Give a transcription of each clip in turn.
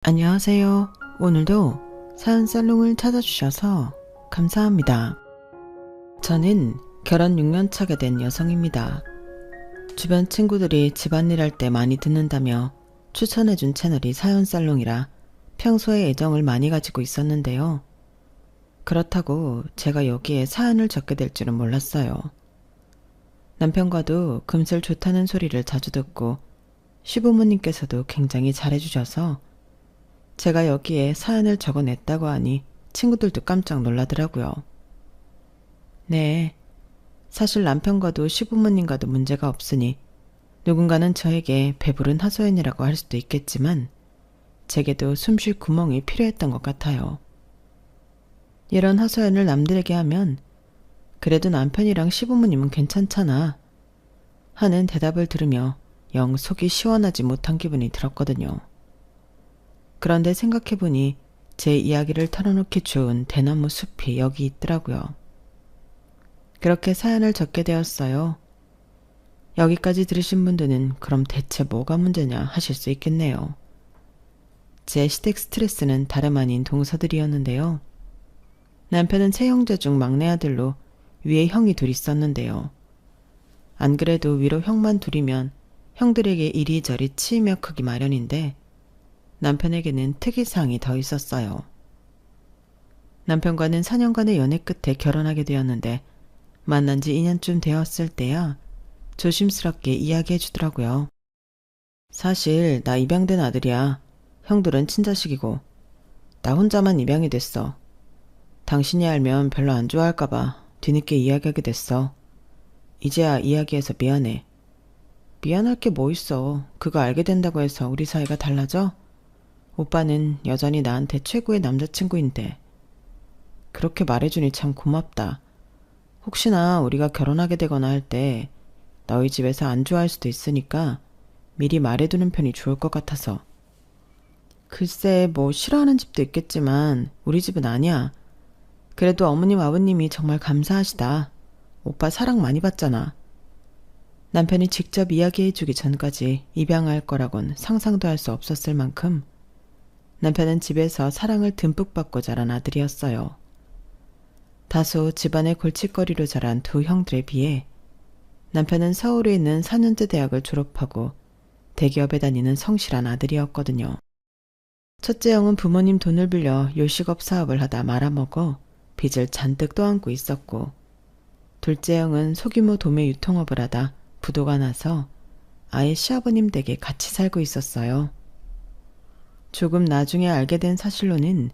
안녕하세요. 오늘도 사연 살롱을 찾아주셔서 감사합니다. 저는 결혼 6년 차가 된 여성입니다. 주변 친구들이 집안일 할 때 많이 듣는다며 추천해준 채널이 사연 살롱이라 평소에 애정을 많이 가지고 있었는데요. 그렇다고 제가 여기에 사연을 적게 될 줄은 몰랐어요. 남편과도 금슬 좋다는 소리를 자주 듣고 시부모님께서도 굉장히 잘해주셔서 제가 여기에 사연을 적어냈다고 하니 친구들도 깜짝 놀라더라고요. 네, 사실 남편과도 시부모님과도 문제가 없으니 누군가는 저에게 배부른 하소연이라고 할 수도 있겠지만 제게도 숨쉴 구멍이 필요했던 것 같아요. 이런 하소연을 남들에게 하면 그래도 남편이랑 시부모님은 괜찮잖아 하는 대답을 들으며 영 속이 시원하지 못한 기분이 들었거든요. 그런데 생각해보니 제 이야기를 털어놓기 좋은 대나무 숲이 여기 있더라고요. 그렇게 사연을 적게 되었어요. 여기까지 들으신 분들은 그럼 대체 뭐가 문제냐 하실 수 있겠네요. 제 시댁 스트레스는 다름 아닌 동서들이었는데요. 남편은 세 형제 중 막내 아들로 위에 형이 둘 있었는데요. 안 그래도 위로 형만 둘이면 형들에게 이리저리 치이며 크기 마련인데 남편에게는 특이사항이 더 있었어요. 남편과는 4년간의 연애 끝에 결혼하게 되었는데 만난 지 2년쯤 되었을 때야 조심스럽게 이야기해 주더라고요. 사실 나 입양된 아들이야. 형들은 친자식이고 나 혼자만 입양이 됐어. 당신이 알면 별로 안 좋아할까봐 뒤늦게 이야기하게 됐어. 이제야 이야기해서 미안해. 미안할 게 뭐 있어. 그거 알게 된다고 해서 우리 사이가 달라져? 오빠는 여전히 나한테 최고의 남자친구인데 그렇게 말해주니 참 고맙다. 혹시나 우리가 결혼하게 되거나 할 때 너희 집에서 안 좋아할 수도 있으니까 미리 말해두는 편이 좋을 것 같아서. 글쎄 뭐 싫어하는 집도 있겠지만 우리 집은 아니야. 그래도 어머님 아버님이 정말 감사하시다. 오빠 사랑 많이 받잖아. 남편이 직접 이야기해주기 전까지 입양할 거라곤 상상도 할 수 없었을 만큼 남편은 집에서 사랑을 듬뿍 받고 자란 아들이었어요. 다소 집안의 골칫거리로 자란 두 형들에 비해 남편은 서울에 있는 4년제 대학을 졸업하고 대기업에 다니는 성실한 아들이었거든요. 첫째 형은 부모님 돈을 빌려 요식업 사업을 하다 말아먹어 빚을 잔뜩 떠안고 있었고 둘째 형은 소규모 도매 유통업을 하다 부도가 나서 아예 시아버님 댁에 같이 살고 있었어요. 조금 나중에 알게 된 사실로는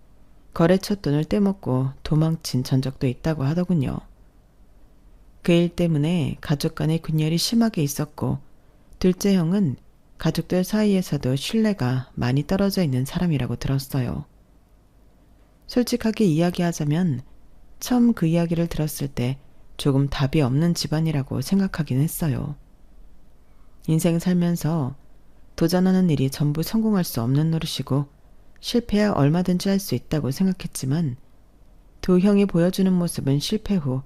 거래처 돈을 떼먹고 도망친 전적도 있다고 하더군요. 그 일 때문에 가족 간의 분열이 심하게 있었고 둘째 형은 가족들 사이에서도 신뢰가 많이 떨어져 있는 사람이라고 들었어요. 솔직하게 이야기하자면 처음 그 이야기를 들었을 때 조금 답이 없는 집안이라고 생각하긴 했어요. 인생 살면서 도전하는 일이 전부 성공할 수 없는 노릇이고 실패야 얼마든지 할 수 있다고 생각했지만 두 형이 보여주는 모습은 실패 후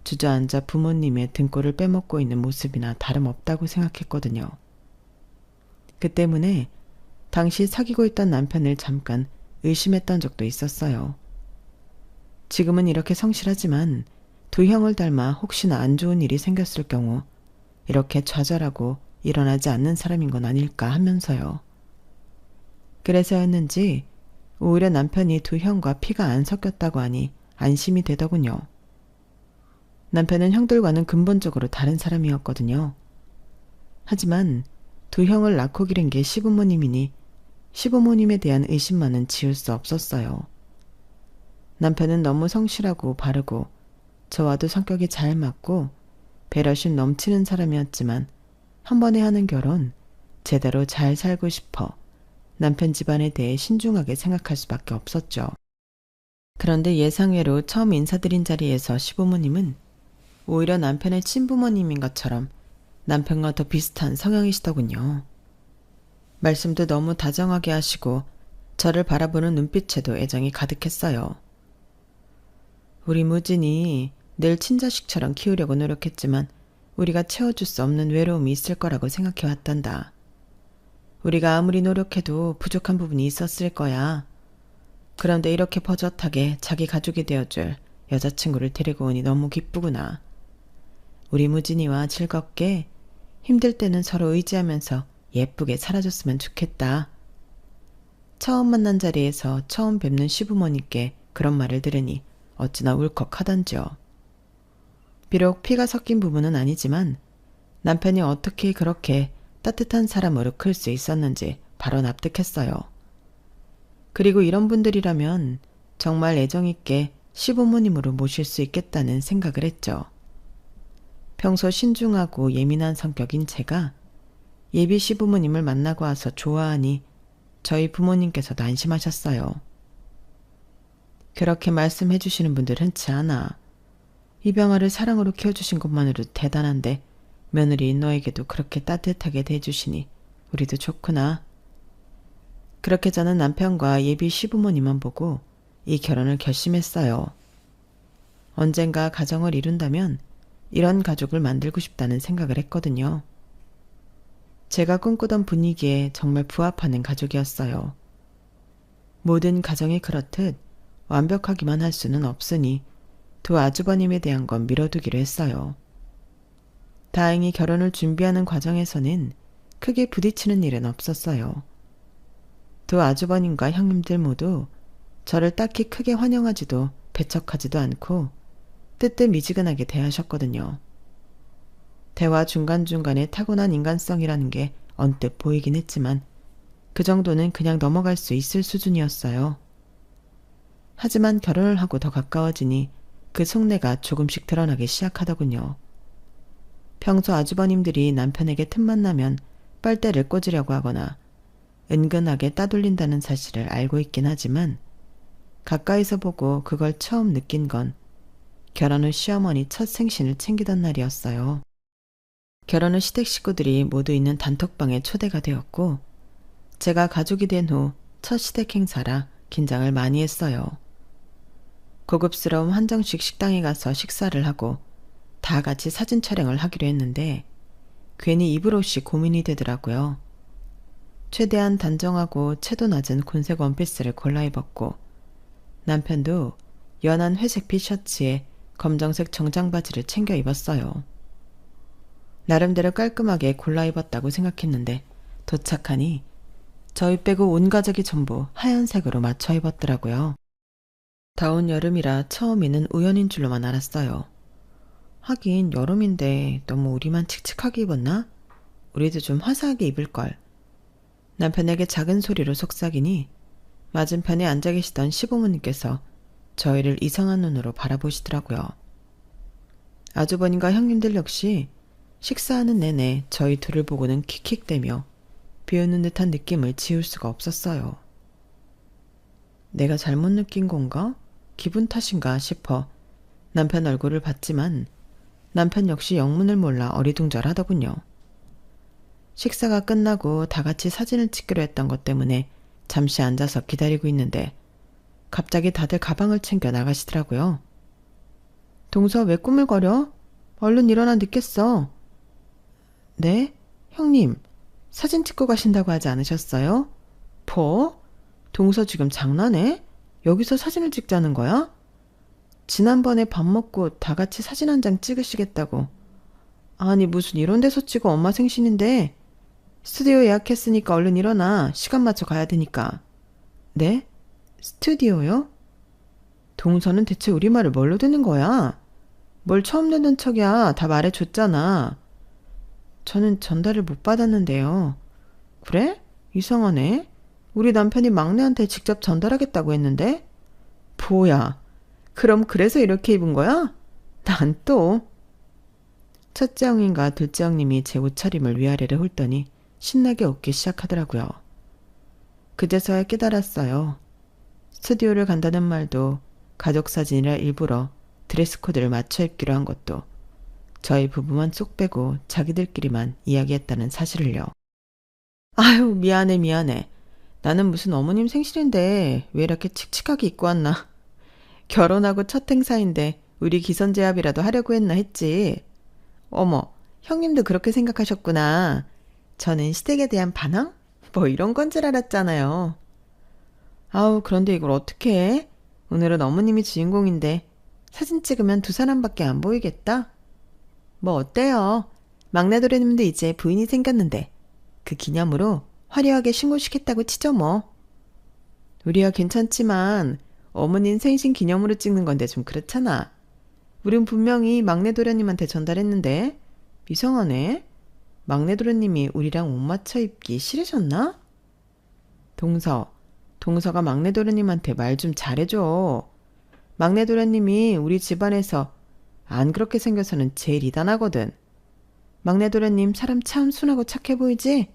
주저앉아 부모님의 등골을 빼먹고 있는 모습이나 다름없다고 생각했거든요. 그 때문에 당시 사귀고 있던 남편을 잠깐 의심했던 적도 있었어요. 지금은 이렇게 성실하지만 두 형을 닮아 혹시나 안 좋은 일이 생겼을 경우 이렇게 좌절하고 일어나지 않는 사람인 건 아닐까 하면서요. 그래서였는지 오히려 남편이 두 형과 피가 안 섞였다고 하니 안심이 되더군요. 남편은 형들과는 근본적으로 다른 사람이었거든요. 하지만 두 형을 낳고 기른 게 시부모님이니 시부모님에 대한 의심만은 지울 수 없었어요. 남편은 너무 성실하고 바르고 저와도 성격이 잘 맞고 배려심 넘치는 사람이었지만 한 번에 하는 결혼 제대로 잘 살고 싶어 남편 집안에 대해 신중하게 생각할 수밖에 없었죠. 그런데 예상외로 처음 인사드린 자리에서 시부모님은 오히려 남편의 친부모님인 것처럼 남편과 더 비슷한 성향이시더군요. 말씀도 너무 다정하게 하시고 저를 바라보는 눈빛에도 애정이 가득했어요. 우리 무진이 늘 친자식처럼 키우려고 노력했지만 우리가 채워줄 수 없는 외로움이 있을 거라고 생각해왔단다. 우리가 아무리 노력해도 부족한 부분이 있었을 거야. 그런데 이렇게 버젓하게 자기 가족이 되어줄 여자친구를 데리고 오니 너무 기쁘구나. 우리 무진이와 즐겁게 힘들 때는 서로 의지하면서 예쁘게 살아줬으면 좋겠다. 처음 만난 자리에서 처음 뵙는 시부모님께 그런 말을 들으니 어찌나 울컥하던지요. 비록 피가 섞인 부분은 아니지만 남편이 어떻게 그렇게 따뜻한 사람으로 클 수 있었는지 바로 납득했어요. 그리고 이런 분들이라면 정말 애정있게 시부모님으로 모실 수 있겠다는 생각을 했죠. 평소 신중하고 예민한 성격인 제가 예비 시부모님을 만나고 와서 좋아하니 저희 부모님께서도 안심하셨어요. 그렇게 말씀해 주시는 분들 흔치 않아. 입양아를 사랑으로 키워주신 것만으로도 대단한데 며느리인 너에게도 그렇게 따뜻하게 대해주시니 우리도 좋구나. 그렇게 저는 남편과 예비 시부모님만 보고 이 결혼을 결심했어요. 언젠가 가정을 이룬다면 이런 가족을 만들고 싶다는 생각을 했거든요. 제가 꿈꾸던 분위기에 정말 부합하는 가족이었어요. 모든 가정이 그렇듯 완벽하기만 할 수는 없으니 두 아주버님에 대한 건 미뤄두기로 했어요. 다행히 결혼을 준비하는 과정에서는 크게 부딪히는 일은 없었어요. 두 아주버님과 형님들 모두 저를 딱히 크게 환영하지도 배척하지도 않고 뜨뜻미지근하게 대하셨거든요. 대화 중간중간에 타고난 인간성이라는 게 언뜻 보이긴 했지만 그 정도는 그냥 넘어갈 수 있을 수준이었어요. 하지만 결혼을 하고 더 가까워지니 그 속내가 조금씩 드러나기 시작하더군요. 평소 아주버님들이 남편에게 틈만 나면 빨대를 꽂으려고 하거나 은근하게 따돌린다는 사실을 알고 있긴 하지만 가까이서 보고 그걸 처음 느낀 건 결혼 후 시어머니 첫 생신을 챙기던 날이었어요. 결혼 후 시댁 식구들이 모두 있는 단톡방에 초대가 되었고 제가 가족이 된 후 첫 시댁 행사라 긴장을 많이 했어요. 고급스러운 한정식 식당에 가서 식사를 하고 다 같이 사진 촬영을 하기로 했는데 괜히 입을 옷이 고민이 되더라고요. 최대한 단정하고 채도 낮은 곤색 원피스를 골라 입었고 남편도 연한 회색 피셔츠에 검정색 정장 바지를 챙겨 입었어요. 나름대로 깔끔하게 골라 입었다고 생각했는데 도착하니 저희 빼고 온 가족이 전부 하얀색으로 맞춰 입었더라고요. 더운 여름이라 처음에는 우연인 줄로만 알았어요. 하긴 여름인데 너무 우리만 칙칙하게 입었나? 우리도 좀 화사하게 입을걸. 남편에게 작은 소리로 속삭이니 맞은편에 앉아 계시던 시부모님께서 저희를 이상한 눈으로 바라보시더라고요. 아주버님과 형님들 역시 식사하는 내내 저희 둘을 보고는 킥킥대며 비웃는 듯한 느낌을 지울 수가 없었어요. 내가 잘못 느낀 건가? 기분 탓인가 싶어 남편 얼굴을 봤지만 남편 역시 영문을 몰라 어리둥절하더군요. 식사가 끝나고 다 같이 사진을 찍기로 했던 것 때문에 잠시 앉아서 기다리고 있는데 갑자기 다들 가방을 챙겨 나가시더라고요. 동서 왜 꾸물거려? 얼른 일어나 늦겠어. 네? 형님, 사진 찍고 가신다고 하지 않으셨어요? 뭐? 동서 지금 장난해? 여기서 사진을 찍자는 거야? 지난번에 밥 먹고 다 같이 사진 한 장 찍으시겠다고. 아니 무슨 이런 데서 찍어 엄마 생신인데. 스튜디오 예약했으니까 얼른 일어나. 시간 맞춰 가야 되니까. 네? 스튜디오요? 동서는 대체 우리 말을 뭘로 듣는 거야? 뭘 처음 듣는 척이야. 다 말해줬잖아. 저는 전달을 못 받았는데요. 그래? 이상하네. 우리 남편이 막내한테 직접 전달하겠다고 했는데? 뭐야? 그럼 그래서 이렇게 입은 거야? 난 또. 첫째 형님과 둘째 형님이 제 옷차림을 위아래를 훑더니 신나게 웃기 시작하더라고요. 그제서야 깨달았어요. 스튜디오를 간다는 말도 가족사진이라 일부러 드레스 코드를 맞춰 입기로 한 것도 저희 부부만 쏙 빼고 자기들끼리만 이야기했다는 사실을요. 아유 미안해. 나는 무슨 어머님 생신인데 왜 이렇게 칙칙하게 입고 왔나. 결혼하고 첫 행사인데 우리 기선제압이라도 하려고 했나 했지. 어머 형님도 그렇게 생각하셨구나. 저는 시댁에 대한 반항? 뭐 이런 건 줄 알았잖아요. 아우, 그런데 이걸 어떻게 해? 오늘은 어머님이 주인공인데 사진 찍으면 두 사람밖에 안 보이겠다? 뭐 어때요? 막내 도련님도 이제 부인이 생겼는데 그 기념으로 화려하게 신고시켰다고 치죠 뭐. 우리야 괜찮지만 어머님 생신 기념으로 찍는 건데 좀 그렇잖아. 우린 분명히 막내 도련님한테 전달했는데 이상하네. 막내 도련님이 우리랑 옷 맞춰 입기 싫으셨나? 동서가 막내 도련님한테 말 좀 잘해줘. 막내 도련님이 우리 집안에서 안 그렇게 생겨서는 제일 이단하거든. 막내 도련님 사람 참 순하고 착해 보이지?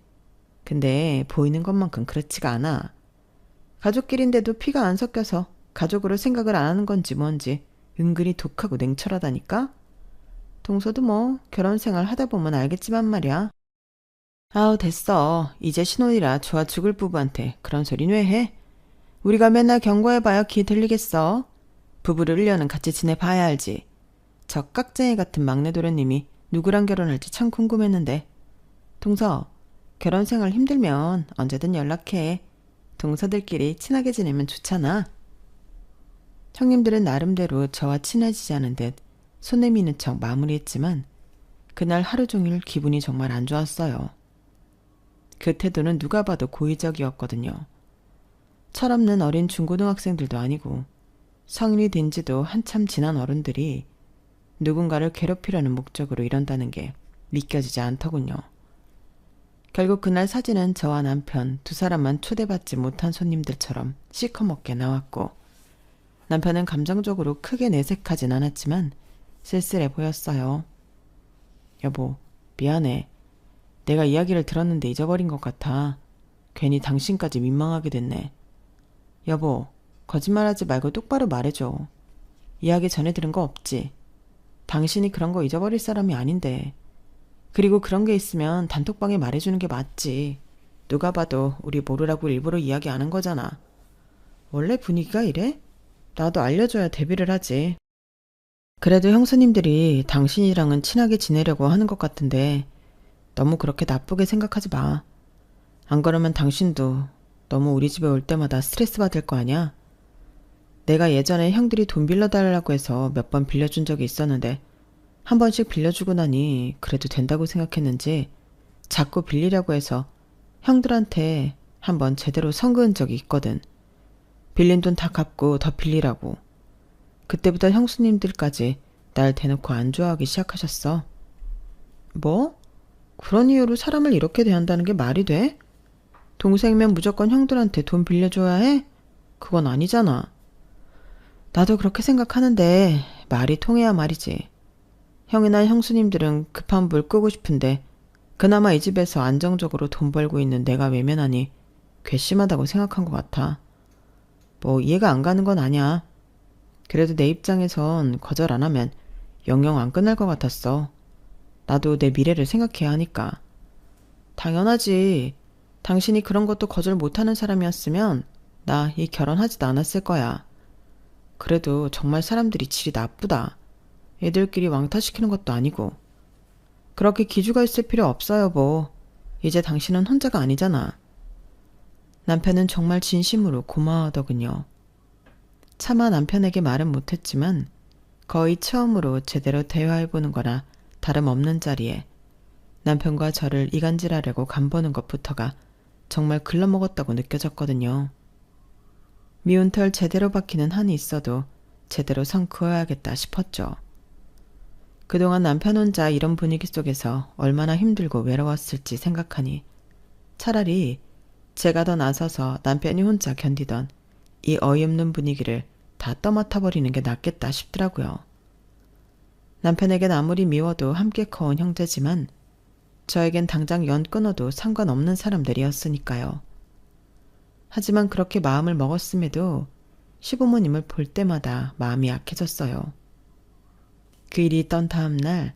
근데 보이는 것만큼 그렇지가 않아. 가족끼리인데도 피가 안 섞여서 가족으로 생각을 안 하는 건지 뭔지 은근히 독하고 냉철하다니까? 동서도 뭐 결혼 생활 하다 보면 알겠지만 말이야. 아우 됐어. 이제 신혼이라 좋아 죽을 부부한테 그런 소린 왜 해? 우리가 맨날 경고해봐야 귀 들리겠어. 부부를 1년은 같이 지내봐야 알지. 저 깍쟁이 같은 막내 도련님이 누구랑 결혼할지 참 궁금했는데. 동서, 결혼 생활 힘들면 언제든 연락해. 동서들끼리 친하게 지내면 좋잖아. 형님들은 나름대로 저와 친해지자는 듯 손 내미는 척 마무리했지만 그날 하루 종일 기분이 정말 안 좋았어요. 그 태도는 누가 봐도 고의적이었거든요. 철없는 어린 중고등학생들도 아니고 성인이 된 지도 한참 지난 어른들이 누군가를 괴롭히려는 목적으로 이런다는 게 믿겨지지 않더군요. 결국 그날 사진은 저와 남편 두 사람만 초대받지 못한 손님들처럼 시커멓게 나왔고 남편은 감정적으로 크게 내색하진 않았지만 쓸쓸해 보였어요. 여보, 미안해. 내가 이야기를 들었는데 잊어버린 것 같아. 괜히 당신까지 민망하게 됐네. 여보, 거짓말하지 말고 똑바로 말해줘. 이야기 전에 들은 거 없지? 당신이 그런 거 잊어버릴 사람이 아닌데. 그리고 그런 게 있으면 단톡방에 말해주는 게 맞지. 누가 봐도 우리 모르라고 일부러 이야기 안 한 거잖아. 원래 분위기가 이래? 나도 알려줘야 대비를 하지. 그래도 형수님들이 당신이랑은 친하게 지내려고 하는 것 같은데 너무 그렇게 나쁘게 생각하지 마. 안 그러면 당신도 너무 우리 집에 올 때마다 스트레스 받을 거 아니야? 내가 예전에 형들이 돈 빌려달라고 해서 몇 번 빌려준 적이 있었는데 한 번씩 빌려주고 나니 그래도 된다고 생각했는지 자꾸 빌리려고 해서 형들한테 한 번 제대로 선 그은 적이 있거든. 빌린 돈 다 갚고 더 빌리라고. 그때부터 형수님들까지 날 대놓고 안 좋아하기 시작하셨어. 뭐? 그런 이유로 사람을 이렇게 대한다는 게 말이 돼? 동생이면 무조건 형들한테 돈 빌려줘야 해? 그건 아니잖아. 나도 그렇게 생각하는데 말이 통해야 말이지. 형이나 형수님들은 급한 불 끄고 싶은데 그나마 이 집에서 안정적으로 돈 벌고 있는 내가 외면하니 괘씸하다고 생각한 것 같아. 뭐 이해가 안 가는 건 아니야. 그래도 내 입장에선 거절 안 하면 영영 안 끝날 것 같았어. 나도 내 미래를 생각해야 하니까. 당연하지. 당신이 그런 것도 거절 못하는 사람이었으면 나 이 결혼하지도 않았을 거야. 그래도 정말 사람들이 질이 나쁘다. 애들끼리 왕따시키는 것도 아니고. 그렇게 기죽어 있을 필요 없어요, 뭐. 이제 당신은 혼자가 아니잖아. 남편은 정말 진심으로 고마워하더군요. 차마 남편에게 말은 못했지만 거의 처음으로 제대로 대화해보는 거나 다름없는 자리에 남편과 저를 이간질하려고 간보는 것부터가 정말 글러먹었다고 느껴졌거든요. 미운 털 제대로 박히는 한이 있어도 제대로 선 그어야겠다 싶었죠. 그동안 남편 혼자 이런 분위기 속에서 얼마나 힘들고 외로웠을지 생각하니 차라리 제가 더 나서서 남편이 혼자 견디던 이 어이없는 분위기를 다 떠맡아버리는 게 낫겠다 싶더라고요. 남편에겐 아무리 미워도 함께 커온 형제지만 저에겐 당장 연 끊어도 상관없는 사람들이었으니까요. 하지만 그렇게 마음을 먹었음에도 시부모님을 볼 때마다 마음이 약해졌어요. 그 일이 있던 다음 날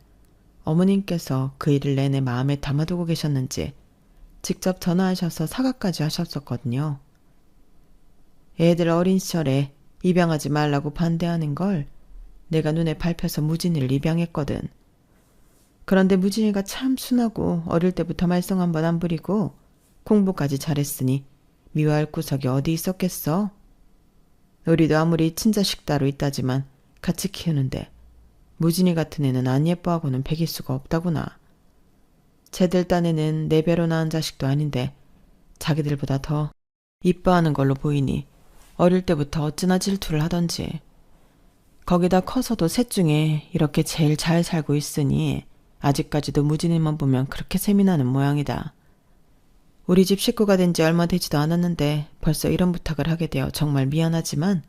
어머님께서 그 일을 내내 마음에 담아두고 계셨는지 직접 전화하셔서 사과까지 하셨었거든요. 애들 어린 시절에 입양하지 말라고 반대하는 걸 내가 눈에 밟혀서 무진이를 입양했거든. 그런데 무진이가 참 순하고 어릴 때부터 말썽 한 번 안 부리고 공부까지 잘했으니 미워할 구석이 어디 있었겠어? 우리도 아무리 친자식 따로 있다지만 같이 키우는데 무진이 같은 애는 안 예뻐하고는 배길 수가 없다구나. 쟤들 딴에는 네 배로 낳은 자식도 아닌데 자기들보다 더 이뻐하는 걸로 보이니 어릴 때부터 어찌나 질투를 하던지. 거기다 커서도 셋 중에 이렇게 제일 잘 살고 있으니 아직까지도 무진이만 보면 그렇게 셈이 나는 모양이다. 우리 집 식구가 된 지 얼마 되지도 않았는데 벌써 이런 부탁을 하게 되어 정말 미안하지만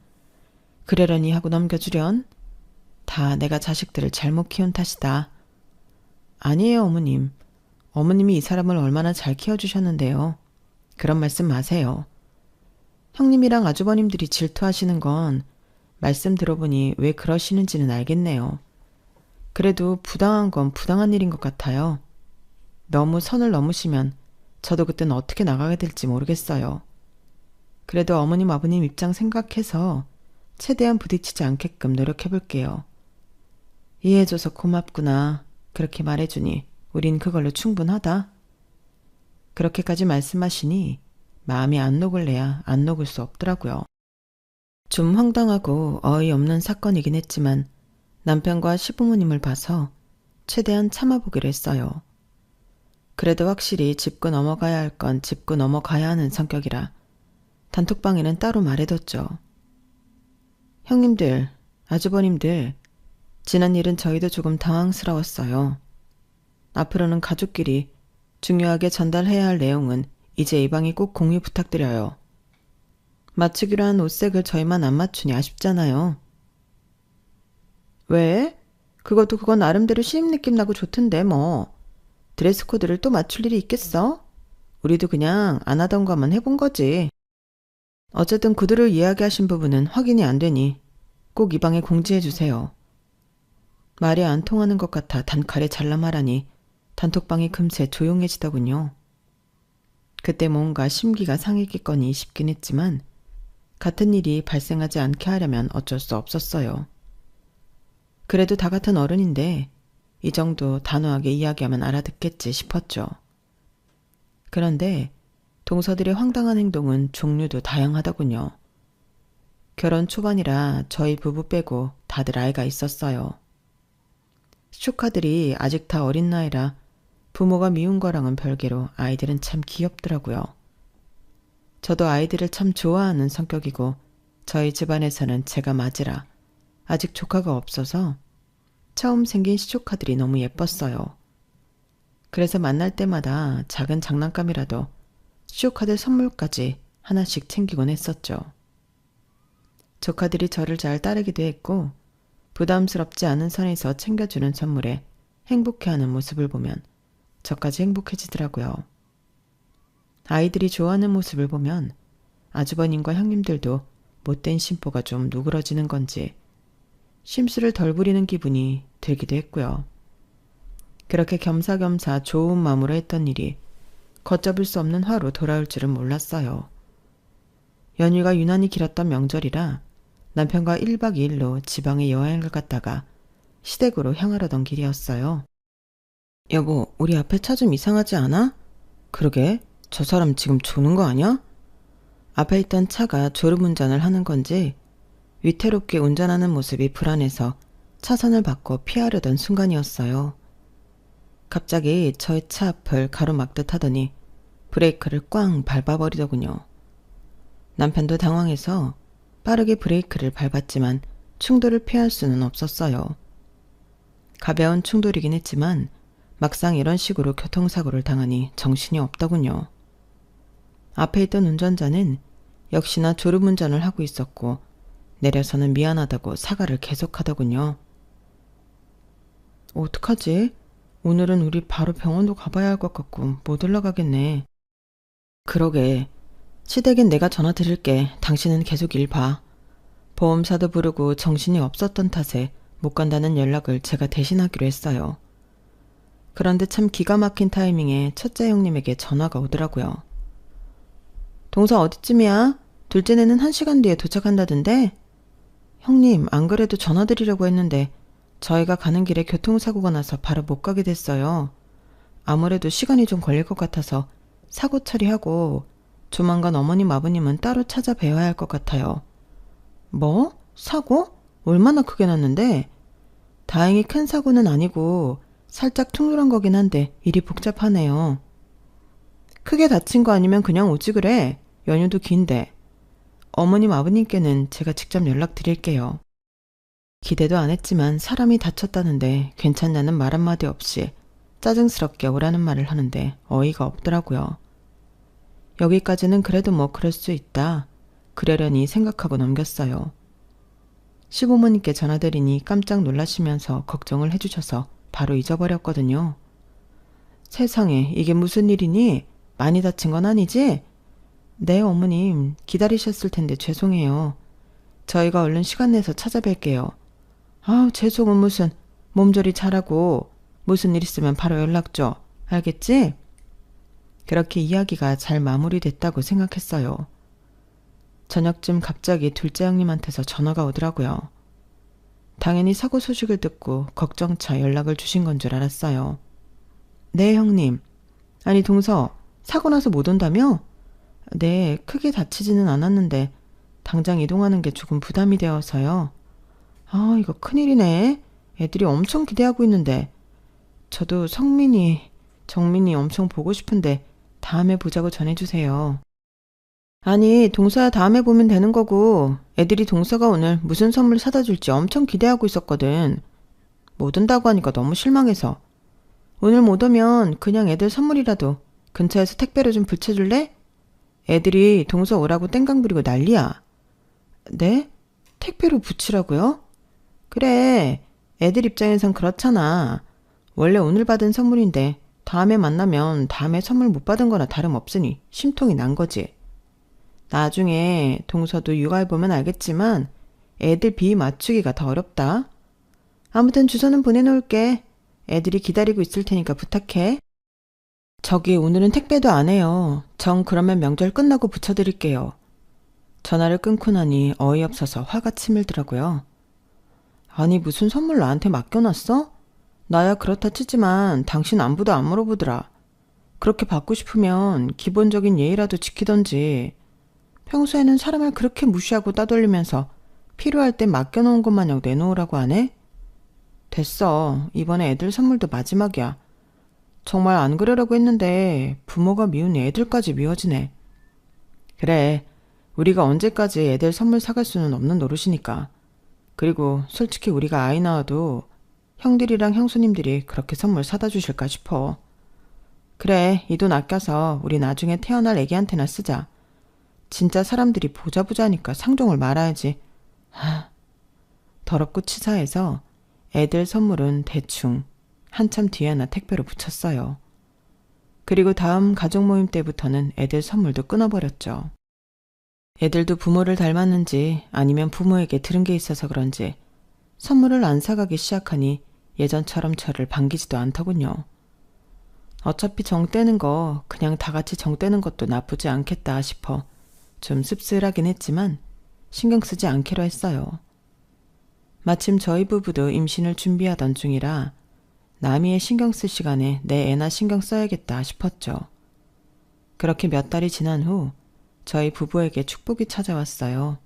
그러려니 하고 넘겨주련? 다 내가 자식들을 잘못 키운 탓이다. 아니에요, 어머님. 어머님이 이 사람을 얼마나 잘 키워주셨는데요. 그런 말씀 마세요. 형님이랑 아주버님들이 질투하시는 건 말씀 들어보니 왜 그러시는지는 알겠네요. 그래도 부당한 건 부당한 일인 것 같아요. 너무 선을 넘으시면 저도 그땐 어떻게 나가게 될지 모르겠어요. 그래도 어머님 아버님 입장 생각해서 최대한 부딪히지 않게끔 노력해볼게요. 이해해줘서 고맙구나. 그렇게 말해주니 우린 그걸로 충분하다. 그렇게까지 말씀하시니 마음이 안 녹을래야 안 녹을 수 없더라고요. 좀 황당하고 어이없는 사건이긴 했지만 남편과 시부모님을 봐서 최대한 참아보기로 했어요. 그래도 확실히 짚고 넘어가야 할 건 짚고 넘어가야 하는 성격이라 단톡방에는 따로 말해뒀죠. 형님들, 아주버님들, 지난 일은 저희도 조금 당황스러웠어요. 앞으로는 가족끼리 중요하게 전달해야 할 내용은 이제 이 방에 꼭 공유 부탁드려요. 맞추기로 한 옷색을 저희만 안 맞추니 아쉽잖아요. 왜? 그것도 그거 나름대로 신입 느낌 나고 좋던데 뭐. 드레스 코드를 또 맞출 일이 있겠어? 우리도 그냥 안 하던 것만 해본 거지. 어쨌든 구두를 이야기하신 부분은 확인이 안 되니 꼭 이 방에 공지해 주세요. 말이 안 통하는 것 같아 단칼에 잘라 말하니 단톡방이 금세 조용해지더군요. 그때 뭔가 심기가 상했겠거니 싶긴 했지만 같은 일이 발생하지 않게 하려면 어쩔 수 없었어요. 그래도 다 같은 어른인데 이 정도 단호하게 이야기하면 알아듣겠지 싶었죠. 그런데 동서들의 황당한 행동은 종류도 다양하더군요. 결혼 초반이라 저희 부부 빼고 다들 아이가 있었어요. 조카들이 아직 다 어린 나이라 부모가 미운 거랑은 별개로 아이들은 참 귀엽더라고요. 저도 아이들을 참 좋아하는 성격이고 저희 집안에서는 제가 맞으라 아직 조카가 없어서 처음 생긴 시조카들이 너무 예뻤어요. 그래서 만날 때마다 작은 장난감이라도 시조카들 선물까지 하나씩 챙기곤 했었죠. 조카들이 저를 잘 따르기도 했고 부담스럽지 않은 선에서 챙겨주는 선물에 행복해하는 모습을 보면 저까지 행복해지더라고요. 아이들이 좋아하는 모습을 보면 아주버님과 형님들도 못된 심보가 좀 누그러지는 건지 심술을 덜 부리는 기분이 들기도 했고요. 그렇게 겸사겸사 좋은 마음으로 했던 일이 걷잡을 수 없는 화로 돌아올 줄은 몰랐어요. 연휴가 유난히 길었던 명절이라 남편과 1박 2일로 지방에 여행을 갔다가 시댁으로 향하려던 길이었어요. 여보, 우리 앞에 차 좀 이상하지 않아? 그러게, 저 사람 지금 조는 거 아니야? 앞에 있던 차가 졸음운전을 하는 건지 위태롭게 운전하는 모습이 불안해서 차선을 바꿔 피하려던 순간이었어요. 갑자기 저의 차 앞을 가로막듯 하더니 브레이크를 꽝 밟아버리더군요. 남편도 당황해서 빠르게 브레이크를 밟았지만 충돌을 피할 수는 없었어요. 가벼운 충돌이긴 했지만 막상 이런 식으로 교통사고를 당하니 정신이 없더군요. 앞에 있던 운전자는 역시나 졸음운전을 하고 있었고 내려서는 미안하다고 사과를 계속하더군요. 어떡하지? 오늘은 우리 바로 병원도 가봐야 할 것 같고 못 올라가겠네. 그러게. 시댁엔 내가 전화 드릴게. 당신은 계속 일 봐. 보험사도 부르고 정신이 없었던 탓에 못 간다는 연락을 제가 대신하기로 했어요. 그런데 참 기가 막힌 타이밍에 첫째 형님에게 전화가 오더라고요. 동서 어디쯤이야? 둘째네는 1시간 뒤에 도착한다던데? 형님, 안 그래도 전화 드리려고 했는데 저희가 가는 길에 교통사고가 나서 바로 못 가게 됐어요. 아무래도 시간이 좀 걸릴 것 같아서 사고 처리하고 조만간 어머님 아버님은 따로 찾아뵈야 할 것 같아요. 뭐? 사고? 얼마나 크게 났는데? 다행히 큰 사고는 아니고 살짝 퉁dur한 거긴 한데 일이 복잡하네요. 크게 다친 거 아니면 그냥 오지 그래. 연휴도 긴데. 어머님 아버님께는 제가 직접 연락드릴게요. 기대도 안 했지만 사람이 다쳤다는데 괜찮냐는 말 한마디 없이 짜증스럽게 오라는 말을 하는데 어이가 없더라고요. 여기까지는 그래도 뭐 그럴 수 있다. 그러려니 생각하고 넘겼어요. 시부모님께 전화드리니 깜짝 놀라시면서 걱정을 해주셔서 바로 잊어버렸거든요. 세상에 이게 무슨 일이니? 많이 다친 건 아니지? 네, 어머님. 기다리셨을 텐데 죄송해요. 저희가 얼른 시간 내서 찾아뵐게요. 아우, 죄송은 무슨. 몸조리 잘하고 무슨 일 있으면 바로 연락 줘. 알겠지? 그렇게 이야기가 잘 마무리됐다고 생각했어요. 저녁쯤 갑자기 둘째 형님한테서 전화가 오더라고요. 당연히 사고 소식을 듣고 걱정차 연락을 주신 건 줄 알았어요. 네, 형님. 아니, 동서, 사고 나서 못 온다며? 네, 크게 다치지는 않았는데 당장 이동하는 게 조금 부담이 되어서요. 아, 이거 큰일이네. 애들이 엄청 기대하고 있는데. 저도 성민이, 정민이 엄청 보고 싶은데 다음에 보자고 전해주세요. 아니, 동서야 다음에 보면 되는 거고 애들이 동서가 오늘 무슨 선물 사다 줄지 엄청 기대하고 있었거든. 못 온다고 하니까 너무 실망해서. 오늘 못 오면 그냥 애들 선물이라도 근처에서 택배로 좀 붙여줄래? 애들이 동서 오라고 땡깡 부리고 난리야. 네? 택배로 붙이라고요? 그래, 애들 입장에선 그렇잖아. 원래 오늘 받은 선물인데 다음에 만나면 다음에 선물 못 받은 거나 다름없으니 심통이 난 거지. 나중에 동서도 육아해보면 알겠지만 애들 비 맞추기가 더 어렵다. 아무튼 주소는 보내놓을게. 애들이 기다리고 있을 테니까 부탁해. 저기 오늘은 택배도 안 해요. 정 그러면 명절 끝나고 붙여드릴게요. 전화를 끊고 나니 어이없어서 화가 치밀더라고요. 아니 무슨 선물 나한테 맡겨놨어? 나야 그렇다 치지만 당신 안부도 안 물어보더라. 그렇게 받고 싶으면 기본적인 예의라도 지키던지. 평소에는 사람을 그렇게 무시하고 따돌리면서 필요할 땐 맡겨놓은 것 마냥 내놓으라고 하네? 됐어. 이번에 애들 선물도 마지막이야. 정말 안 그러려고 했는데 부모가 미운 애들까지 미워지네. 그래, 우리가 언제까지 애들 선물 사갈 수는 없는 노릇이니까. 그리고 솔직히 우리가 아이 낳아도 형들이랑 형수님들이 그렇게 선물 사다 주실까 싶어. 그래, 이 돈 아껴서 우리 나중에 태어날 애기한테나 쓰자. 진짜 사람들이 보자보자니까 상종을 말아야지. 더럽고 치사해서 애들 선물은 대충 한참 뒤에나 택배로 붙였어요. 그리고 다음 가족 모임 때부터는 애들 선물도 끊어버렸죠. 애들도 부모를 닮았는지 아니면 부모에게 들은 게 있어서 그런지 선물을 안 사가기 시작하니 예전처럼 저를 반기지도 않더군요. 어차피 정 떼는 거 그냥 다 같이 정 떼는 것도 나쁘지 않겠다 싶어 좀 씁쓸하긴 했지만 신경 쓰지 않기로 했어요. 마침 저희 부부도 임신을 준비하던 중이라 남이의 신경 쓸 시간에 내 애나 신경 써야겠다 싶었죠. 그렇게 몇 달이 지난 후 저희 부부에게 축복이 찾아왔어요.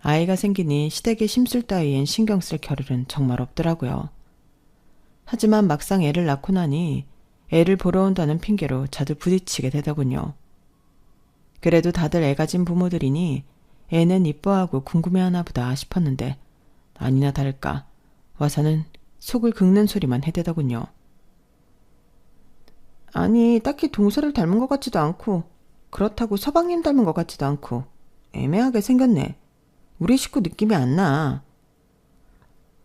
아이가 생기니 시댁의 심술 따위엔 신경 쓸 겨를은 정말 없더라고요. 하지만 막상 애를 낳고 나니 애를 보러 온다는 핑계로 자주 부딪히게 되더군요. 그래도 다들 애 가진 부모들이니 애는 이뻐하고 궁금해하나 보다 싶었는데 아니나 다를까 와서는 속을 긁는 소리만 해대더군요. 아니 딱히 동서를 닮은 것 같지도 않고 그렇다고 서방님 닮은 것 같지도 않고 애매하게 생겼네. 우리 식구 느낌이 안 나.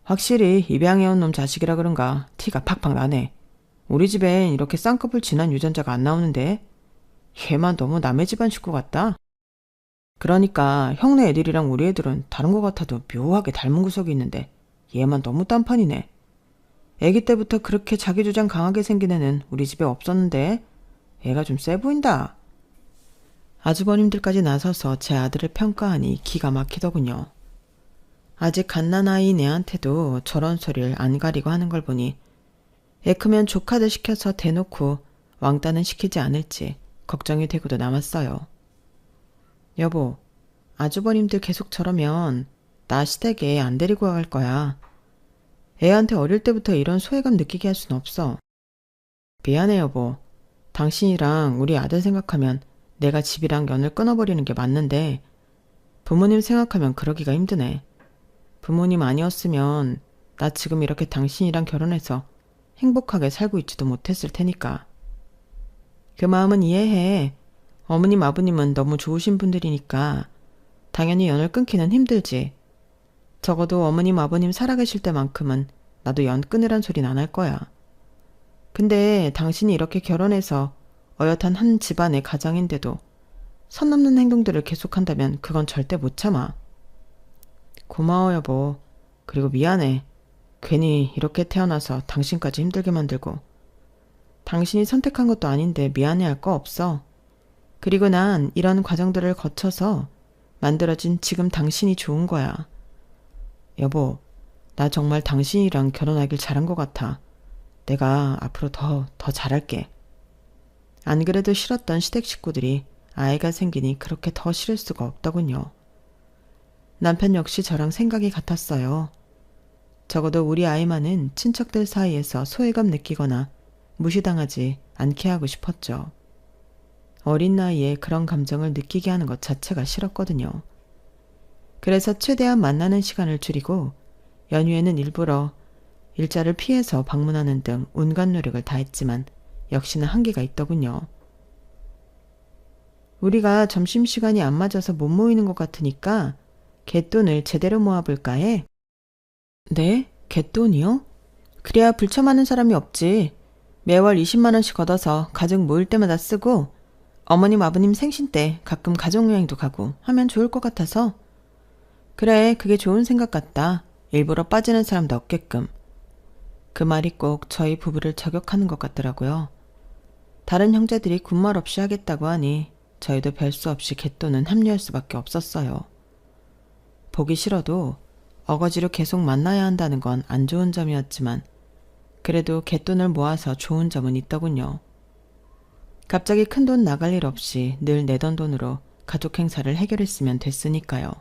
확실히 입양해온 놈 자식이라 그런가 티가 팍팍 나네. 우리 집엔 이렇게 쌍꺼풀 진한 유전자가 안 나오는데 얘만 너무 남의 집안 식구 같다. 그러니까 형네 애들이랑 우리 애들은 다른 것 같아도 묘하게 닮은 구석이 있는데 얘만 너무 딴판이네. 애기 때부터 그렇게 자기 주장 강하게 생긴 애는 우리 집에 없었는데 애가 좀 세 보인다. 아주버님들까지 나서서 제 아들을 평가하니 기가 막히더군요. 아직 갓난아이인 애한테도 저런 소리를 안 가리고 하는 걸 보니 애 크면 조카들 시켜서 대놓고 왕따는 시키지 않을지 걱정이 되고도 남았어요. 여보, 아주버님들 계속 저러면 나 시댁에 안 데리고 갈 거야. 애한테 어릴 때부터 이런 소외감 느끼게 할 순 없어. 미안해 여보. 당신이랑 우리 아들 생각하면 내가 집이랑 연을 끊어버리는 게 맞는데 부모님 생각하면 그러기가 힘드네. 부모님 아니었으면 나 지금 이렇게 당신이랑 결혼해서 행복하게 살고 있지도 못했을 테니까. 그 마음은 이해해. 어머님 아버님은 너무 좋으신 분들이니까 당연히 연을 끊기는 힘들지. 적어도 어머님 아버님 살아계실 때만큼은 나도 연 끊으란 소리는 안 할 거야. 근데 당신이 이렇게 결혼해서 어엿한 한 집안의 가장인데도 선 넘는 행동들을 계속한다면 그건 절대 못 참아. 고마워 여보. 그리고 미안해. 괜히 이렇게 태어나서 당신까지 힘들게 만들고. 당신이 선택한 것도 아닌데 미안해할 거 없어. 그리고 난 이런 과정들을 거쳐서 만들어진 지금 당신이 좋은 거야. 여보, 나 정말 당신이랑 결혼하길 잘한 것 같아. 내가 앞으로 더 잘할게. 안 그래도 싫었던 시댁 식구들이 아이가 생기니 그렇게 더 싫을 수가 없더군요. 남편 역시 저랑 생각이 같았어요. 적어도 우리 아이만은 친척들 사이에서 소외감 느끼거나 무시당하지 않게 하고 싶었죠. 어린 나이에 그런 감정을 느끼게 하는 것 자체가 싫었거든요. 그래서 최대한 만나는 시간을 줄이고 연휴에는 일부러 일자를 피해서 방문하는 등 온갖 노력을 다했지만 역시나 한계가 있더군요. 우리가 점심시간이 안 맞아서 못 모이는 것 같으니까 갯돈을 제대로 모아볼까 해. 네? 갯돈이요? 그래야 불참하는 사람이 없지. 매월 20만 원씩 걷어서 가족 모일 때마다 쓰고 어머님 아버님 생신 때 가끔 가족여행도 가고 하면 좋을 것 같아서. 그래, 그게 좋은 생각 같다. 일부러 빠지는 사람도 없게끔. 그 말이 꼭 저희 부부를 저격하는 것 같더라고요. 다른 형제들이 군말 없이 하겠다고 하니 저희도 별 수 없이 갯돈은 합류할 수밖에 없었어요. 보기 싫어도 어거지로 계속 만나야 한다는 건 안 좋은 점이었지만 그래도 갯돈을 모아서 좋은 점은 있더군요. 갑자기 큰돈 나갈 일 없이 늘 내던 돈으로 가족 행사를 해결했으면 됐으니까요.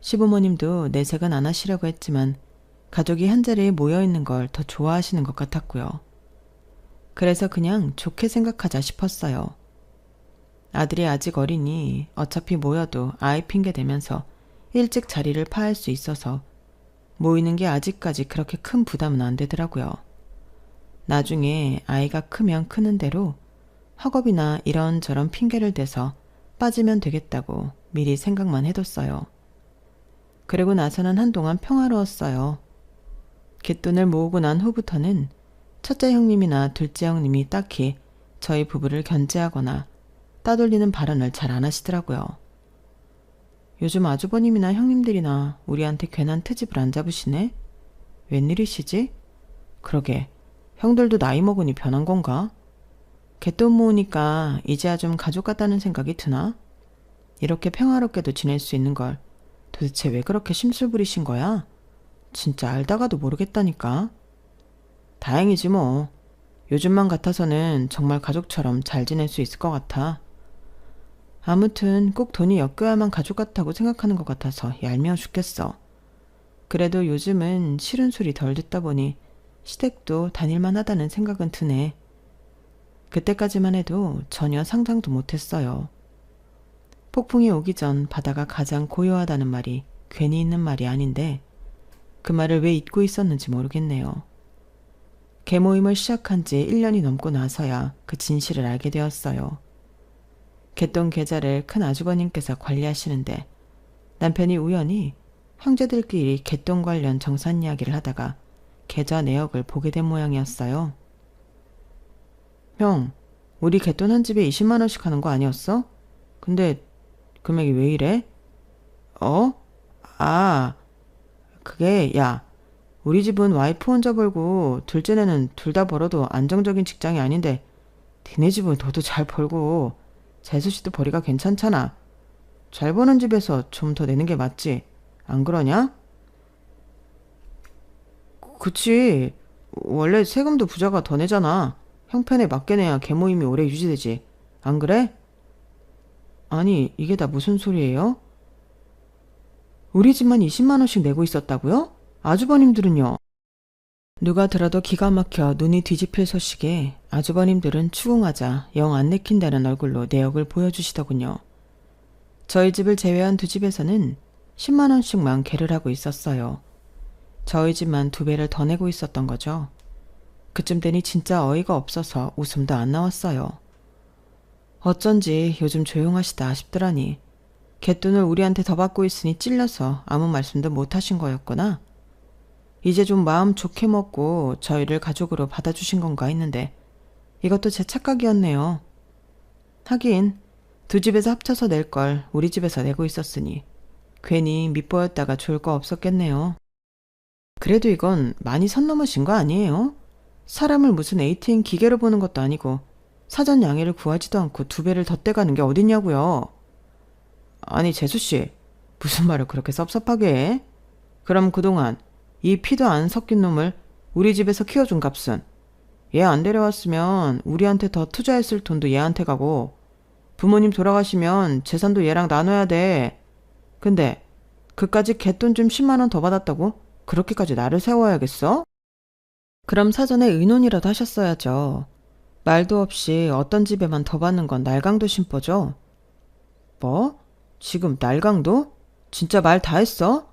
시부모님도 내색은 안 하시려고 했지만 가족이 한자리에 모여있는 걸 더 좋아하시는 것 같았고요. 그래서 그냥 좋게 생각하자 싶었어요. 아들이 아직 어리니 어차피 모여도 아이 핑계 대면서 일찍 자리를 파할 수 있어서 모이는 게 아직까지 그렇게 큰 부담은 안 되더라고요. 나중에 아이가 크면 크는 대로 학업이나 이런저런 핑계를 대서 빠지면 되겠다고 미리 생각만 해뒀어요. 그리고 나서는 한동안 평화로웠어요. 갯돈을 모으고 난 후부터는 첫째 형님이나 둘째 형님이 딱히 저희 부부를 견제하거나 따돌리는 발언을 잘 안 하시더라고요. 요즘 아주버님이나 형님들이나 우리한테 괜한 트집을 안 잡으시네? 웬일이시지? 그러게, 형들도 나이 먹으니 변한 건가? 갯돈 모으니까 이제야 좀 가족 같다는 생각이 드나? 이렇게 평화롭게도 지낼 수 있는 걸 도대체 왜 그렇게 심술 부리신 거야? 진짜 알다가도 모르겠다니까. 다행이지 뭐. 요즘만 같아서는 정말 가족처럼 잘 지낼 수 있을 것 같아. 아무튼 꼭 돈이 엮여야만 가족 같다고 생각하는 것 같아서 얄미워 죽겠어. 그래도 요즘은 싫은 소리 덜 듣다 보니 시댁도 다닐만 하다는 생각은 드네. 그때까지만 해도 전혀 상상도 못했어요. 폭풍이 오기 전 바다가 가장 고요하다는 말이 괜히 있는 말이 아닌데 그 말을 왜 잊고 있었는지 모르겠네요. 개모임을 시작한 지 1년이 넘고 나서야 그 진실을 알게 되었어요. 갯돈 계좌를 큰 아주버님께서 관리하시는데 남편이 우연히 형제들끼리 갯돈 관련 정산 이야기를 하다가 계좌 내역을 보게 된 모양이었어요. 형, 우리 갯돈 한 집에 20만 원씩 하는 거 아니었어? 근데 금액이 왜 이래? 어? 아, 그게 야, 우리 집은 와이프 혼자 벌고 둘째는 둘 다 벌어도 안정적인 직장이 아닌데 니네 집은 너도 잘 벌고 재수씨도 벌이가 괜찮잖아. 잘 버는 집에서 좀 더 내는 게 맞지? 안 그러냐? 그치. 원래 세금도 부자가 더 내잖아. 형편에 맞게 내야 계모임이 오래 유지되지. 안 그래? 아니, 이게 다 무슨 소리예요? 우리 집만 20만 원씩 내고 있었다고요? 아주버님들은요? 누가 들어도 기가 막혀 눈이 뒤집힐 소식에 아주버님들은 추궁하자 영 안 내킨다는 얼굴로 내역을 보여주시더군요. 저희 집을 제외한 두 집에서는 10만 원씩만 계를 하고 있었어요. 저희 집만 2배를 더 내고 있었던 거죠. 그쯤 되니 진짜 어이가 없어서 웃음도 안 나왔어요. 어쩐지 요즘 조용하시다 싶더라니. 갯돈을 우리한테 더 받고 있으니 찔려서 아무 말씀도 못 하신 거였구나. 이제 좀 마음 좋게 먹고 저희를 가족으로 받아주신 건가 했는데 이것도 제 착각이었네요. 하긴 두 집에서 합쳐서 낼 걸 우리 집에서 내고 있었으니 괜히 밉보였다가 좋을 거 없었겠네요. 그래도 이건 많이 선 넘으신 거 아니에요? 사람을 무슨 ATM 기계로 보는 것도 아니고 사전 양해를 구하지도 않고 2배를 더 떼가는 게 어딨냐고요. 아니 재수씨, 무슨 말을 그렇게 섭섭하게 해? 그럼 그동안 이 피도 안 섞인 놈을 우리 집에서 키워준 값은 얘 안 데려왔으면 우리한테 더 투자했을 돈도 얘한테 가고 부모님 돌아가시면 재산도 얘랑 나눠야 돼. 근데 그까짓 갯돈 좀 10만 원 더 받았다고 그렇게까지 나를 세워야겠어? 그럼 사전에 의논이라도 하셨어야죠. 말도 없이 어떤 집에만 더 받는 건 날강도 심보죠. 뭐? 지금 날강도? 진짜 말 다 했어?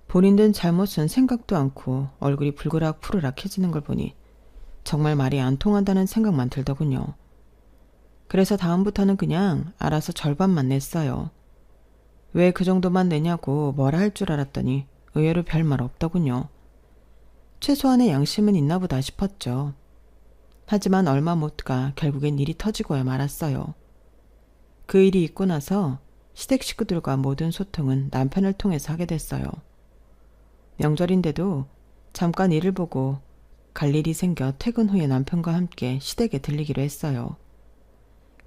본인들 잘못은 생각도 않고 얼굴이 불그락 푸르락해지는 걸 보니 정말 말이 안 통한다는 생각만 들더군요. 그래서 다음부터는 그냥 알아서 절반만 냈어요. 왜 그 정도만 내냐고 뭐라 할 줄 알았더니 의외로 별말 없더군요. 최소한의 양심은 있나 보다 싶었죠. 하지만 얼마 못 가 결국엔 일이 터지고야 말았어요. 그 일이 있고 나서 시댁 식구들과 모든 소통은 남편을 통해서 하게 됐어요. 명절인데도 잠깐 일을 보고 갈 일이 생겨 퇴근 후에 남편과 함께 시댁에 들리기로 했어요.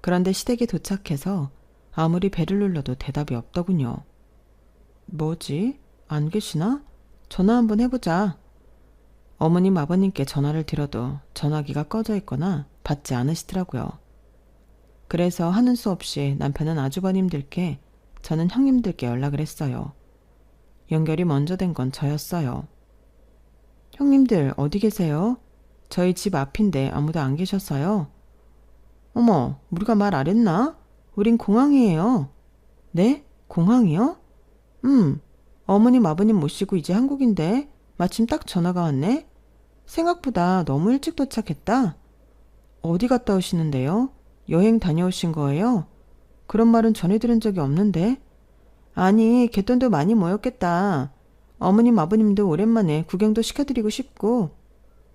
그런데 시댁에 도착해서 아무리 배를 눌러도 대답이 없더군요. 뭐지? 안 계시나? 전화 한번 해보자. 어머님 아버님께 전화를 드려도 전화기가 꺼져 있거나 받지 않으시더라고요. 그래서 하는 수 없이 남편은 아주버님들께 저는 형님들께 연락을 했어요. 연결이 먼저 된 건 저였어요. 형님들 어디 계세요? 저희 집 앞인데 아무도 안 계셨어요. 어머, 우리가 말 안 했나? 우린 공항이에요. 네? 공항이요? 어머님 아버님 모시고 이제 한국인데 마침 딱 전화가 왔네. 생각보다 너무 일찍 도착했다. 어디 갔다 오시는데요? 여행 다녀오신 거예요? 그런 말은 전해 들은 적이 없는데. 아니, 갯돈도 많이 모였겠다. 어머님 아버님도 오랜만에 구경도 시켜드리고 싶고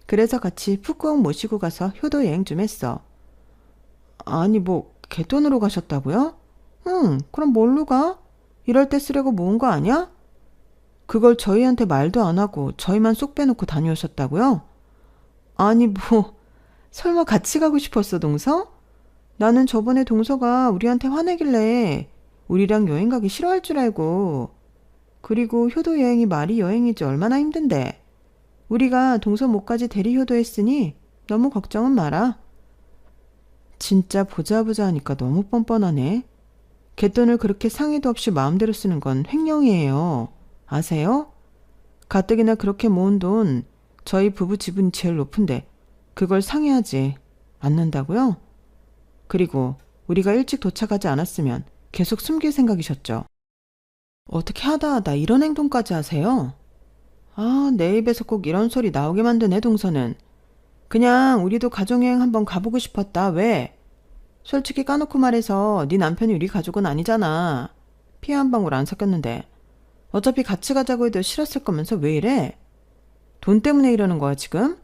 그래서 같이 푸꾸옥 모시고 가서 효도 여행 좀 했어. 아니 뭐 갯돈으로 가셨다고요? 그럼 뭘로 가? 이럴 때 쓰려고 모은 거 아니야? 그걸 저희한테 말도 안 하고 저희만 쏙 빼놓고 다녀오셨다고요? 아니 뭐 설마 같이 가고 싶었어 동서? 나는 저번에 동서가 우리한테 화내길래 우리랑 여행 가기 싫어할 줄 알고. 그리고 효도 여행이 말이 여행이지 얼마나 힘든데. 우리가 동서 못까지 대리 효도했으니 너무 걱정은 마라. 진짜 보자 하니까 너무 뻔뻔하네. 갯돈을 그렇게 상의도 없이 마음대로 쓰는 건 횡령이에요. 아세요? 가뜩이나 그렇게 모은 돈 저희 부부 지분이 제일 높은데 그걸 상의하지 않는다고요? 그리고 우리가 일찍 도착하지 않았으면 계속 숨길 생각이셨죠. 어떻게 하다 이런 행동까지 하세요? 아, 내 입에서 꼭 이런 소리 나오게 만드네 동서는. 그냥 우리도 가족여행 한번 가보고 싶었다. 왜? 솔직히 까놓고 말해서 네 남편이 우리 가족은 아니잖아. 피 한 방울 안 섞였는데. 어차피 같이 가자고 해도 싫었을 거면서 왜 이래? 돈 때문에 이러는 거야 지금?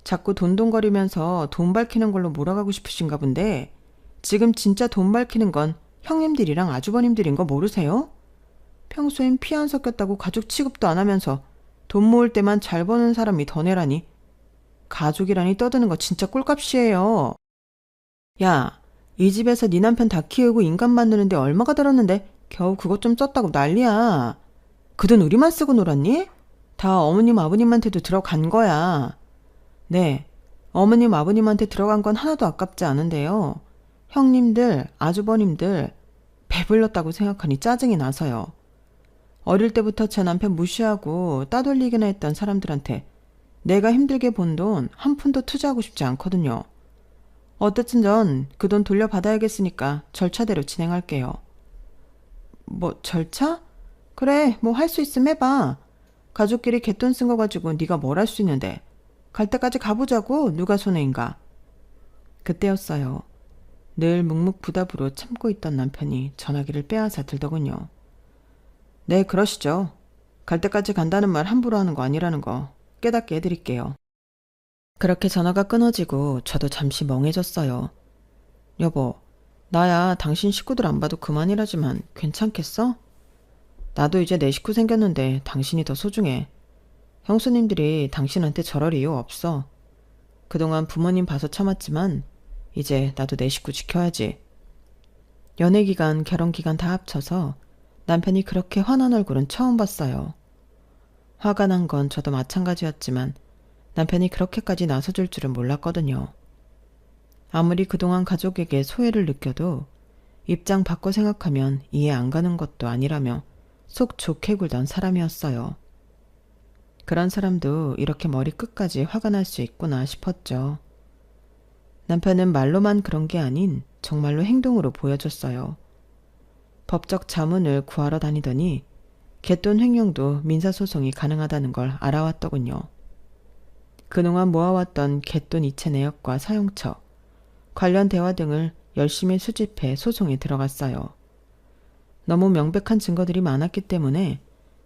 자꾸 돈돈거리면서 돈 밝히는 걸로 몰아가고 싶으신가 본데 지금 진짜 돈 밝히는 건 형님들이랑 아주버님들인 거 모르세요? 평소엔 피 안 섞였다고 가족 취급도 안 하면서 돈 모을 때만 잘 버는 사람이 더 내라니. 가족이라니 떠드는 거 진짜 꼴값이에요. 야, 이 집에서 네 남편 다 키우고 인간 만드는데 얼마가 들었는데 겨우 그것 좀 썼다고 난리야. 그 돈 우리만 쓰고 놀았니? 다 어머님 아버님한테도 들어간 거야. 네, 어머님, 아버님한테 들어간 건 하나도 아깝지 않은데요. 형님들, 아주버님들 배불렀다고 생각하니 짜증이 나서요. 어릴 때부터 제 남편 무시하고 따돌리기나 했던 사람들한테 내가 힘들게 번 돈 한 푼도 투자하고 싶지 않거든요. 어쨌든 전 그 돈 돌려받아야겠으니까 절차대로 진행할게요. 뭐 절차? 그래, 뭐 할 수 있으면 해봐. 가족끼리 갯돈 쓴 거 가지고 네가 뭘 할 수 있는데. 갈 때까지 가보자고. 누가 손해인가. 그때였어요. 늘 묵묵부답으로 참고 있던 남편이 전화기를 빼앗아 들더군요. 네, 그러시죠. 갈 때까지 간다는 말 함부로 하는 거 아니라는 거 깨닫게 해드릴게요. 그렇게 전화가 끊어지고 저도 잠시 멍해졌어요. 여보, 나야 당신 식구들 안 봐도 그만이라지만 괜찮겠어? 나도 이제 내 식구 생겼는데 당신이 더 소중해. 형수님들이 당신한테 저럴 이유 없어. 그동안 부모님 봐서 참았지만 이제 나도 내 식구 지켜야지. 연애기간, 결혼기간 다 합쳐서 남편이 그렇게 화난 얼굴은 처음 봤어요. 화가 난 건 저도 마찬가지였지만 남편이 그렇게까지 나서줄 줄은 몰랐거든요. 아무리 그동안 가족에게 소외를 느껴도 입장 바꿔 생각하면 이해 안 가는 것도 아니라며 속 좋게 굴던 사람이었어요. 그런 사람도 이렇게 머리 끝까지 화가 날 수 있구나 싶었죠. 남편은 말로만 그런 게 아닌 정말로 행동으로 보여줬어요. 법적 자문을 구하러 다니더니 갯돈 횡령도 민사소송이 가능하다는 걸 알아왔더군요. 그동안 모아왔던 갯돈 이체 내역과 사용처, 관련 대화 등을 열심히 수집해 소송에 들어갔어요. 너무 명백한 증거들이 많았기 때문에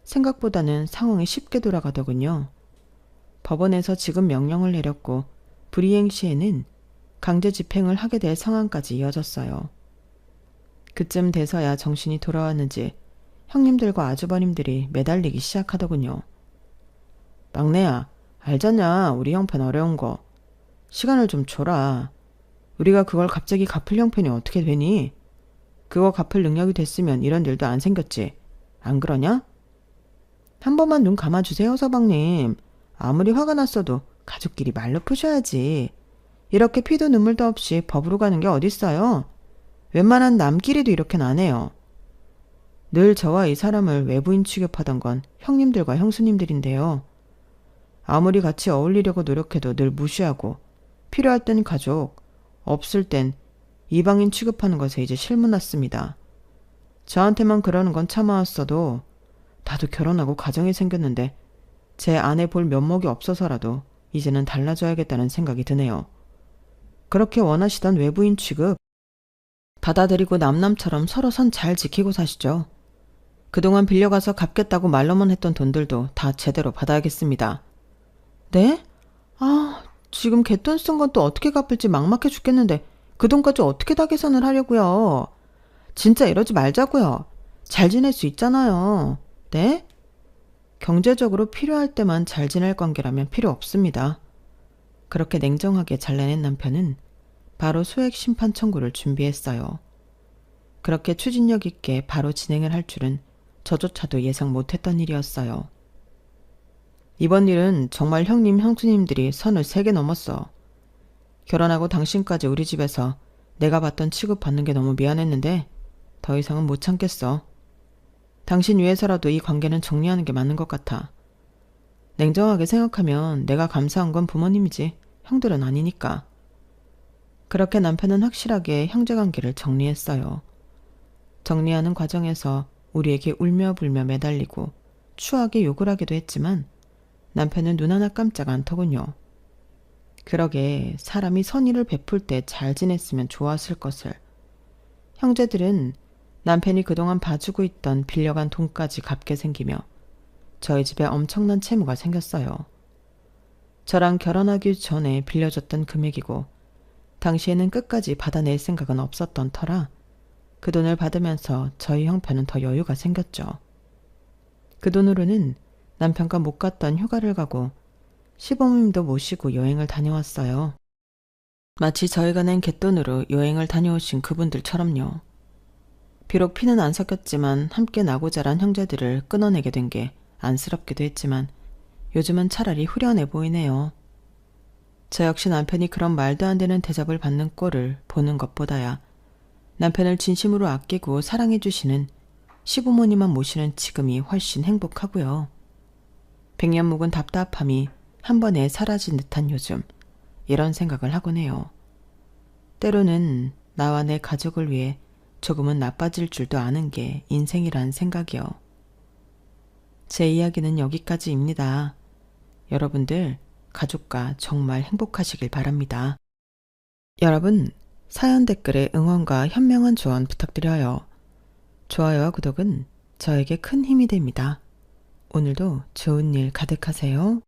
생각보다는 상황이 쉽게 돌아가더군요. 법원에서 지급 명령을 내렸고 불이행 시에는 강제 집행을 하게 될 상황까지 이어졌어요. 그쯤 돼서야 정신이 돌아왔는지 형님들과 아주버님들이 매달리기 시작하더군요. 막내야, 알잖냐, 우리 형편 어려운 거. 시간을 좀 줘라. 우리가 그걸 갑자기 갚을 형편이 어떻게 되니? 그거 갚을 능력이 됐으면 이런 일도 안 생겼지. 안 그러냐? 한 번만 눈 감아주세요, 서방님. 아무리 화가 났어도 가족끼리 말로 푸셔야지. 이렇게 피도 눈물도 없이 법으로 가는 게 어딨어요? 웬만한 남끼리도 이렇게는 안 해요. 늘 저와 이 사람을 외부인 취급하던 건 형님들과 형수님들인데요. 아무리 같이 어울리려고 노력해도 늘 무시하고 필요할 땐 가족, 없을 땐 이방인 취급하는 것에 이제 실문났습니다. 저한테만 그러는 건 참아왔어도 나도 결혼하고 가정이 생겼는데 제 아내 볼 면목이 없어서라도 이제는 달라져야겠다는 생각이 드네요. 그렇게 원하시던 외부인 취급 받아들이고 남남처럼 서로 선 잘 지키고 사시죠. 그동안 빌려가서 갚겠다고 말로만 했던 돈들도 다 제대로 받아야겠습니다. 네? 지금 갯돈 쓴 건 또 어떻게 갚을지 막막해 죽겠는데 그 돈까지 어떻게 다 계산을 하려고요? 진짜 이러지 말자고요. 잘 지낼 수 있잖아요. 네? 경제적으로 필요할 때만 잘 지낼 관계라면 필요 없습니다. 그렇게 냉정하게 잘라낸 남편은 바로 소액 심판 청구를 준비했어요. 그렇게 추진력 있게 바로 진행을 할 줄은 저조차도 예상 못했던 일이었어요. 이번 일은 정말 형님, 형수님들이 선을 3개 넘었어. 결혼하고 당신까지 우리 집에서 내가 받던 취급받는 게 너무 미안했는데 더 이상은 못 참겠어. 당신 위해서라도 이 관계는 정리하는 게 맞는 것 같아. 냉정하게 생각하면 내가 감사한 건 부모님이지 형들은 아니니까. 그렇게 남편은 확실하게 형제관계를 정리했어요. 정리하는 과정에서 우리에게 울며불며 매달리고 추하게 욕을 하기도 했지만 남편은 눈 하나 깜짝 안 터군요. 그러게 사람이 선의를 베풀 때 잘 지냈으면 좋았을 것을. 형제들은 남편이 그동안 봐주고 있던 빌려간 돈까지 갚게 생기며 저희 집에 엄청난 채무가 생겼어요. 저랑 결혼하기 전에 빌려줬던 금액이고 당시에는 끝까지 받아낼 생각은 없었던 터라 그 돈을 받으면서 저희 형편은 더 여유가 생겼죠. 그 돈으로는 남편과 못 갔던 휴가를 가고 시부모님도 모시고 여행을 다녀왔어요. 마치 저희가 낸 갯돈으로 여행을 다녀오신 그분들처럼요. 비록 피는 안 섞였지만 함께 나고 자란 형제들을 끊어내게 된 게 안쓰럽기도 했지만 요즘은 차라리 후련해 보이네요. 저 역시 남편이 그런 말도 안 되는 대접을 받는 꼴을 보는 것보다야 남편을 진심으로 아끼고 사랑해주시는 시부모님만 모시는 지금이 훨씬 행복하고요. 백년 묵은 답답함이 한 번에 사라진 듯한 요즘, 이런 생각을 하곤 해요. 때로는 나와 내 가족을 위해 조금은 나빠질 줄도 아는 게 인생이란 생각이요. 제 이야기는 여기까지입니다. 여러분들 가족과 정말 행복하시길 바랍니다. 여러분, 사연 댓글에 응원과 현명한 조언 부탁드려요. 좋아요와 구독은 저에게 큰 힘이 됩니다. 오늘도 좋은 일 가득하세요.